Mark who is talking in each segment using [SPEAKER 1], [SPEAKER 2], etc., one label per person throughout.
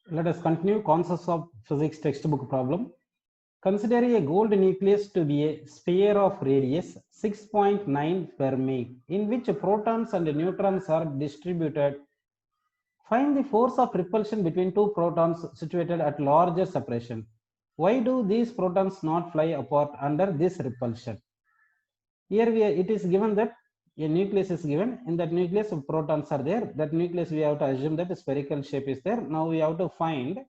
[SPEAKER 1] Let us continue concepts of physics textbook problem. Consider a gold nucleus to be a sphere of radius 6.9 Fermi, in which protons and neutrons are distributed. Find the force of repulsion between two protons situated at larger separation. Why do these protons not fly apart under this repulsion? Here it is given that a nucleus is given. In that nucleus, protons are there. That nucleus, we have to assume that spherical shape is there. Now we have to find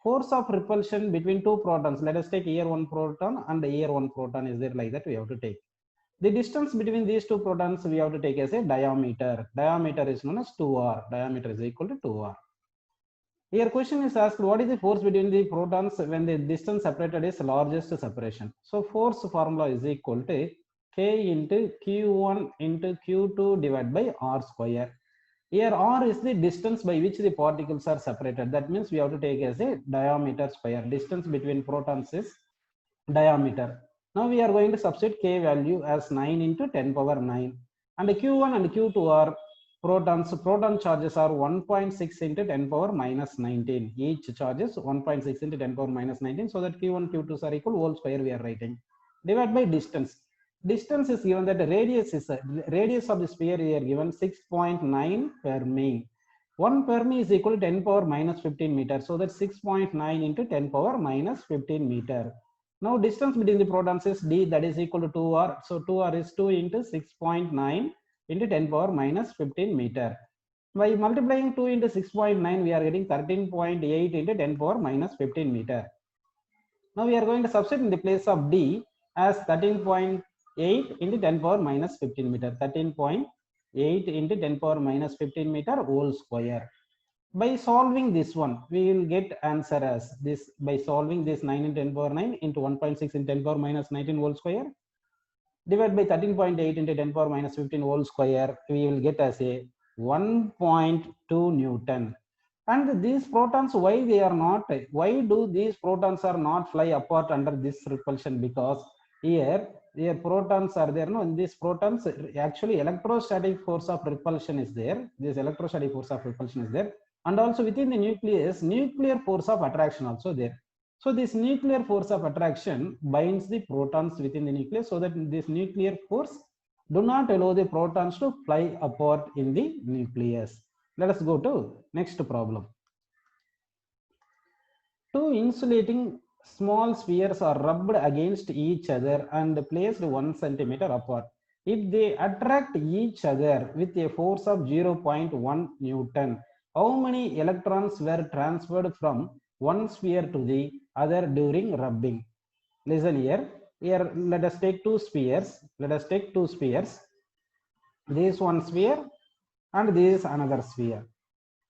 [SPEAKER 1] force of repulsion between two protons. Let us take here one proton and here one proton is there, like that we have to take. The distance between these two protons we have to take as a diameter. Diameter is known as 2r. Diameter is equal to 2r. Here question is asked, what is the force between the protons when the distance separated is largest separation? So force formula is equal to K into Q1 into Q2 divided by R square. Here R is the distance by which the particles are separated. That means we have to take as a diameter square. Distance between protons is diameter. Now we are going to substitute K value as 9 into 10 power 9. And Q1 and Q2 are protons. Proton charges are 1.6 into 10 power minus 19. Each charge is 1.6 into 10 power minus 19. So that Q1, Q2 are equal, whole square we are writing. Divide by distance. Distance is given that the radius of the sphere here given 6.9 Fermi. 1 Fermi is equal to 10 power minus 15 meter. So that 6.9 into 10 power minus 15 meter. Now distance between the protons is d, that is equal to 2r. So 2r is 2 into 6.9 into 10 power minus 15 meter. By multiplying 2 into 6.9, we are getting 13.8 into 10 power minus 15 meter. Now we are going to substitute in the place of d as 13.8 into 10 power minus 15 meter. 13.8 into 10 power minus 15 meter whole square. By solving this one, we will get answer as this. By solving this 9 into 10 power 9 into 1.6 into 10 power minus 19 whole square divided by 13.8 into 10 power minus 15 whole square, we will get as a 1.2 Newton. And these protons, why do these protons are not fly apart under this repulsion? Because here protons are there. No, in these protons, actually electrostatic force of repulsion is there. This electrostatic force of repulsion is there. And also within the nucleus, nuclear force of attraction also there. So this nuclear force of attraction binds the protons within the nucleus, so that this nuclear force do not allow the protons to fly apart in the nucleus. Let us go to next problem. Two insulating small spheres are rubbed against each other and placed 1 centimeter apart. If they attract each other with a force of 0.1 Newton, how many electrons were transferred from one sphere to the other during rubbing? Listen here. Here, let us take two spheres. This one sphere and this another sphere.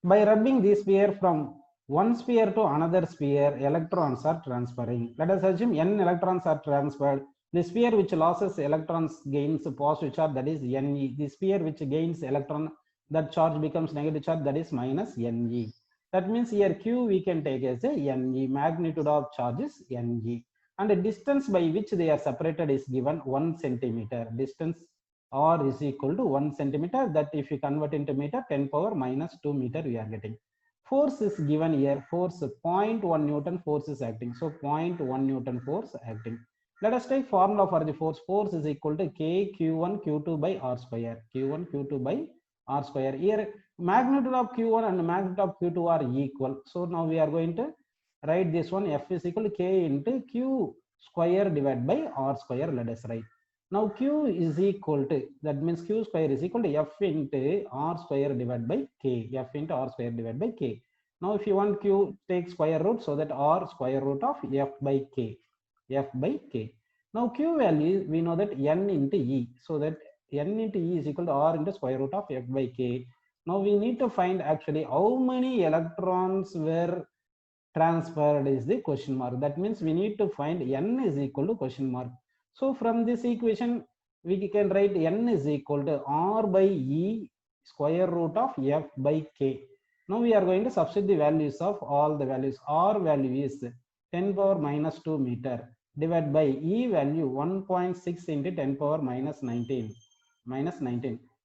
[SPEAKER 1] By rubbing this sphere from one sphere to another sphere, electrons are transferring. Let us assume n electrons are transferred. The sphere which loses electrons gains positive charge, that is Ne. The sphere which gains electron, that charge becomes negative charge, that is minus Ne. That means here Q we can take as a Ne. Magnitude of charge is Ne. And the distance by which they are separated is given 1 centimeter. Distance R is equal to 1 centimeter. That if you convert into meter, 10 power minus 2 meter we are getting. Force is given here. Force 0.1 Newton force is acting. So 0.1 Newton force acting. Let us take formula for the force. Force is equal to K Q1 Q2 by R square. Q1 Q2 by R square. Here magnitude of Q1 and magnitude of Q2 are equal. So now we are going to write this one. F is equal to K into Q square divided by R square. Let us write. Now Q is equal to, that means Q square is equal to F into R square divided by K. F into R square divided by K. Now if you want Q, take square root, so that R square root of F by K. F by K. Now Q value, we know that N into E. So that N into E is equal to R into square root of F by K. Now we need to find actually how many electrons were transferred is the question mark. That means we need to find N is equal to question mark. So from this equation, we can write N is equal to R by E square root of F by K. Now we are going to substitute the values of all the values. R value is 10 power minus 2 meter divided by E value 1.6 into 10 power minus 19.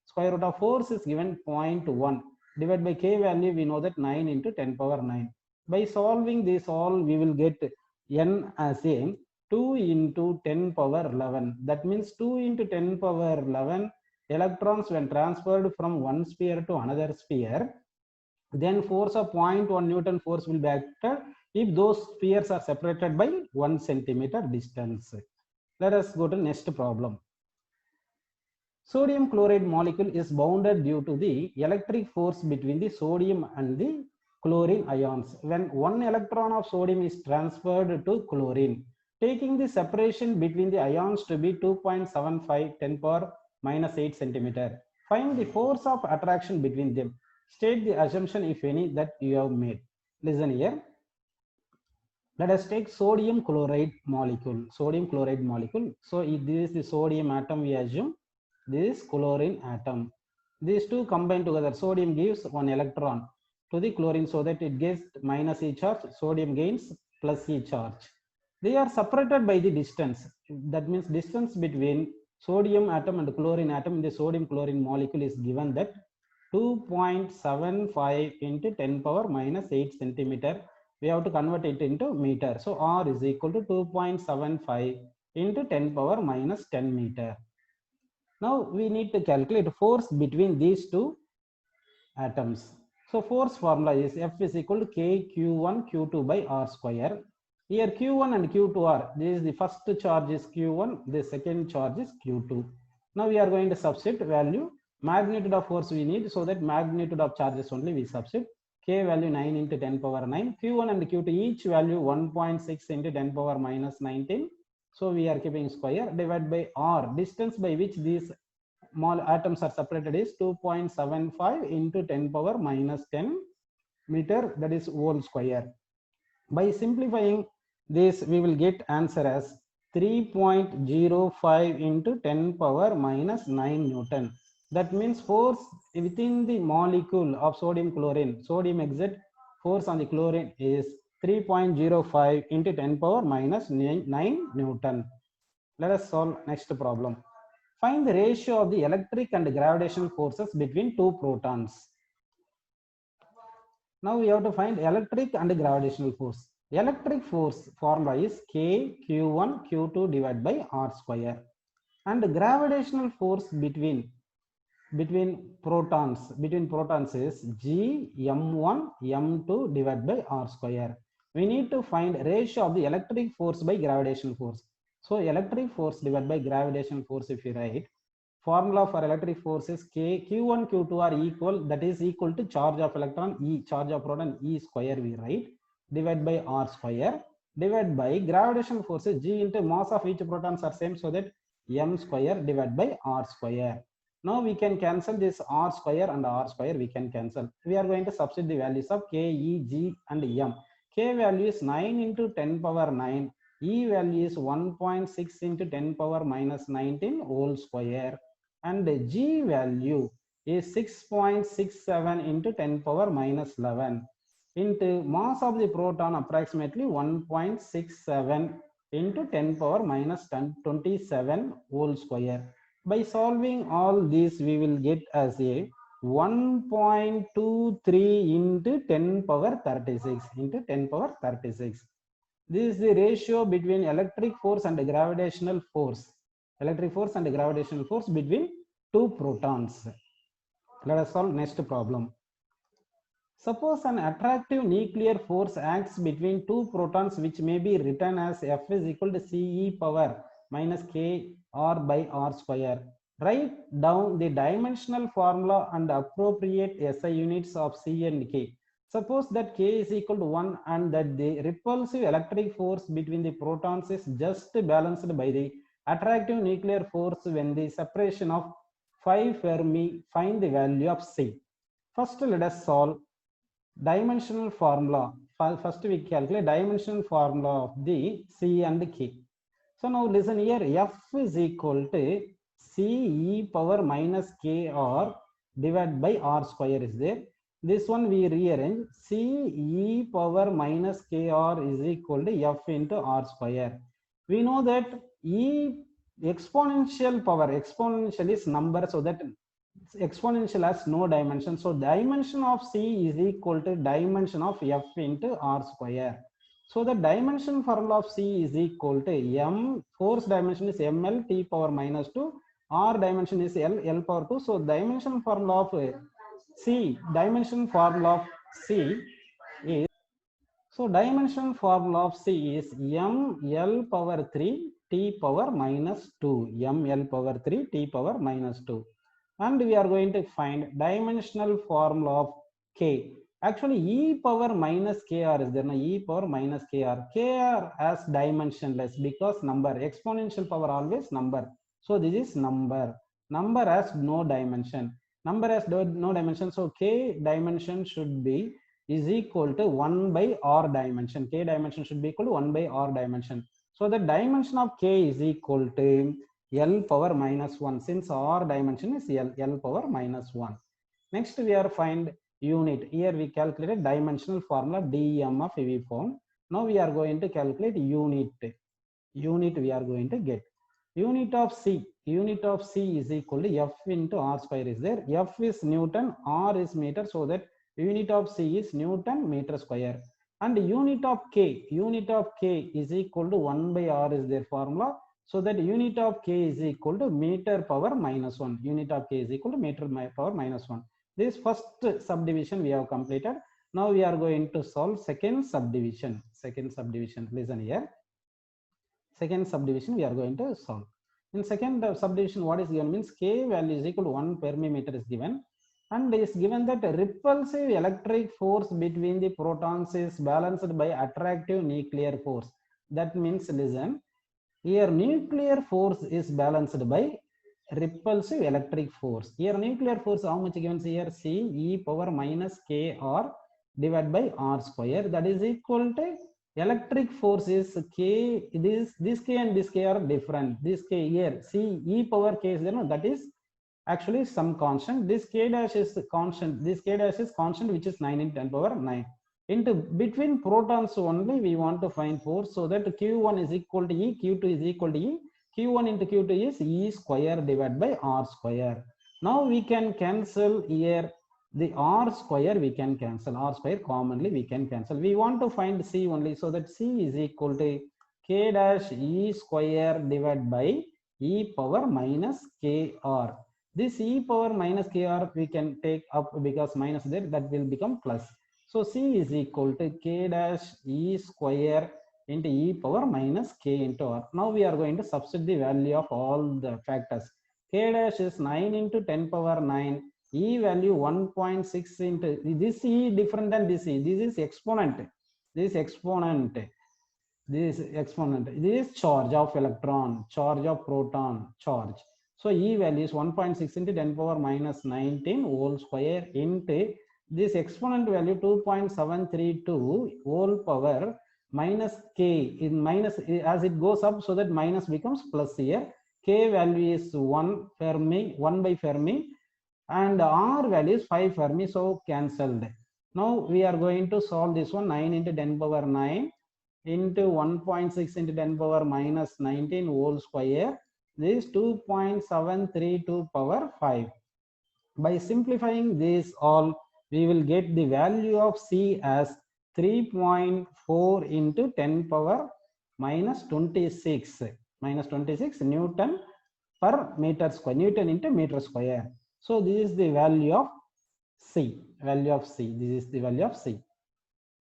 [SPEAKER 1] Square root of force is given 0.1. Divided by K value, we know that 9 into 10 power 9. By solving this all, we will get n as a 2 into 10 power 11. That means 2 into 10 power 11 electrons when transferred from one sphere to another sphere, then force of 0.1 Newton force will be acted if those spheres are separated by 1 centimeter distance. Let us go to next problem. Sodium chloride molecule is bounded due to the electric force between the sodium and the chlorine ions. When one electron of sodium is transferred to chlorine, taking the separation between the ions to be 2.75 10 power minus 8 centimeter. Find the force of attraction between them. State the assumption, if any, that you have made. Listen here. Let us take sodium chloride molecule. Sodium chloride molecule. So if this is the sodium atom, we assume this chlorine atom. These two combine together. Sodium gives one electron to the chlorine so that it gets minus E charge. Sodium gains plus E charge. They are separated by the distance. That means distance between sodium atom and chlorine atom in the sodium chlorine molecule is given that 2.75 into 10 power minus 8 centimeter. We have to convert it into meter. So R is equal to 2.75 into 10 power minus 10 meter. Now we need to calculate force between these two atoms. So force formula is F is equal to K Q1 Q2 by R square. Here Q1 and Q2 are, this is the first charge is Q1, the second charge is Q2. Now we are going to substitute value. Magnitude of force we need, so that magnitude of charges only we substitute. K value 9 into 10 power 9. Q1 and Q2 each value 1.6 into 10 power minus 19. So we are keeping square, divided by R. Distance by which these small atoms are separated is 2.75 into 10 power minus 10 meter, that is whole square. By simplifying this, we will get answer as 3.05 into 10 power minus 9 Newton. That means force within the molecule of sodium chlorine, sodium exit force on the chlorine is 3.05 into 10 power minus 9 Newton. Let us solve next problem. Find the ratio of the electric and gravitational forces between two protons. Now we have to find electric and gravitational force. Electric force formula is K Q1 Q2 divided by R square. And gravitational force between protons is G M1 M2 divided by R square. We need to find ratio of the electric force by gravitational force. So electric force divided by gravitational force, if you write, formula for electric force is K Q1 Q2 are equal, that is equal to charge of electron E, charge of proton E square we write, divided by R square, divided by gravitational forces G into mass of each protons are same, so that M square divided by R square. Now we can cancel this R square and R square, we can cancel. We are going to substitute the values of K, E, G and M. K value is 9 into 10 power 9. E value is 1.6 into 10 power minus 19 whole square. And G value is 6.67 into 10 power minus 11 into mass of the proton approximately 1.67 into 10 power minus 27 whole square. By solving all these, we will get as a 1.23 into 10 power 36 into 10 power 36. This is the ratio between electric force and gravitational force. Electric force and gravitational force between two protons. Let us solve next problem. Suppose an attractive nuclear force acts between two protons, which may be written as F is equal to CE power minus K R by R square. Write down the dimensional formula and appropriate SI units of C and K. Suppose that K is equal to 1 and that the repulsive electric force between the protons is just balanced by the attractive nuclear force when the separation of 5 Fermi. Find the value of C. First, let us solve dimensional formula. First, we calculate dimensional formula of the C and K. So now listen here, F is equal to C e power minus K R divided by R square is there. This one we rearrange. C e power minus K R is equal to F into R square. We know that E exponential power, exponential is number, so that exponential has no dimension. So dimension of C is equal to dimension of F into R square. So the dimension formula of C is equal to M, force dimension is ml t power minus 2, R dimension is L power 2. So dimension formula of C, dimension formula of C is, so dimension formula of C is m L power 3 t power minus 2, m L power 3 t power minus 2. And we are going to find dimensional formula of K. Actually, e power minus kr is there, no? E power minus kr as dimensionless because number, exponential power always number. So this is number has no dimension. Number has no dimension. So K dimension should be is equal to 1 by r dimension. K dimension should be equal to 1 by r dimension. So the dimension of K is equal to L power minus 1, since R dimension is L power minus 1. Next we are find unit. Here we calculated dimensional formula dm of we found. Now we are going to calculate unit. Unit we are going to get. Unit of C. Unit of C is equal to F into R square is there. F is Newton, R is meter, so that unit of C is Newton meter square. And unit of K is equal to 1 by R is their formula. So that unit of K is equal to meter power minus 1. Unit of K is equal to meter power minus 1. This first subdivision we have completed. Now we are going to solve second subdivision. Second subdivision, listen here. Second subdivision we are going to solve. In second subdivision, what is given means K value is equal to 1 Fermi-meter is given. And it is given that repulsive electric force between the protons is balanced by attractive nuclear force. That means, listen, here nuclear force is balanced by repulsive electric force. Here nuclear force how much given here? C e power minus kr divided by r square, that is equal to electric force is K. This K and this K are different. This K here C e power K is there, no, that is actually some constant. This K dash is constant. This K dash is constant, which is 9 into 10 power 9. Into between protons only we want to find force, so that Q1 is equal to E, Q2 is equal to E. Q1 into Q2 is E square divided by R square. Now we can cancel here the R square, we can cancel. R square commonly we can cancel. We want to find C only, so that C is equal to K dash E square divided by E power minus KR. This E power minus KR we can take up because minus there, that will become plus. So C is equal to K dash E square into E power minus K into R. Now we are going to substitute the value of all the factors. K dash is 9 into 10 power 9. E value 1.6 into this E different than this E. This is exponent. This is exponent. This is exponent. This is charge of electron, charge of proton, charge. So E value is 1.6 into 10 power minus 19 whole square into this exponent value 2.732 whole power minus K in minus as it goes up, so that minus becomes plus here. K value is 1 Fermi, 1 by Fermi, and R value is 5 Fermi, so cancelled. Now we are going to solve this one. 9 into 10 power 9 into 1.6 into 10 power minus 19 whole square. This is 2.732 power 5. By simplifying this all, we will get the value of C as 3.4 into 10 power minus 26 Newton per meter square, Newton into meter square. So this is the value of C. This is the value of C.